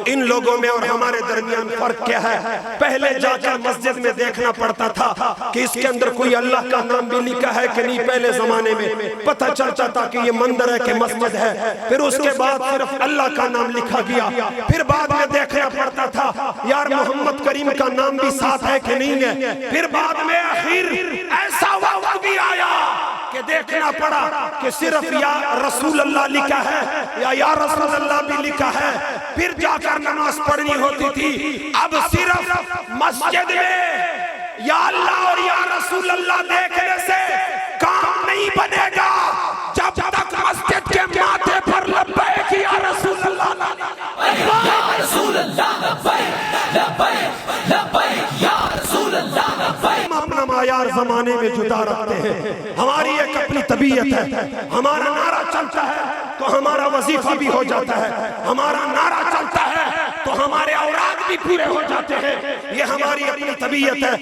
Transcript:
ان لوگوں میں اور ہمارے درمیان فرق کیا ہے؟ پہلے جا کر مسجد میں دیکھنا پڑتا تھا کہ اس کے اندر کوئی اللہ کا نام بھی لکھا ہے کہ نہیں. پہلے زمانے میں پتہ چلتا تھا کہ یہ مندر ہے کہ مسجد ہے. پھر اس کے بعد صرف اللہ کا نام لکھا گیا. پھر بعد میں دیکھنا پڑتا تھا یار محمد کریم کا نام بھی ساتھ ہے کہ نہیں ہے. پھر بعد میں آخر ایسا وقت بھی آیا کہ دیکھنا پڑا کہ صرف یا رسول اللہ لکھا ہے یا رسول اللہ بھی لکھا ہے. پھر جا کر نماز پڑھنی ہوتی تھی. اب صرف مسجد میں یا اللہ اور یا رسول اللہ دیکھنے سے کام نہیں بنے گا جب تک مسجد کے ماتھے پر لبیک یا رسول اللہ یا رسول اللہ لبیک لبیک یا رسول اللہ لبیک. ہم اپنا معیار زمانے میں جدا رکھتے ہیں. ہماری ایک اپنی طبیعت ہے. ہمارا نعرہ چلتا ہے تو ہمارا وظیفہ بھی ہو جاتا ہے. ہمارا نعرہ چلتا ہے تو ہمارے اوراد بھی پورے ہو جاتے ہیں. یہ ہماری اپنی طبیعت ہے.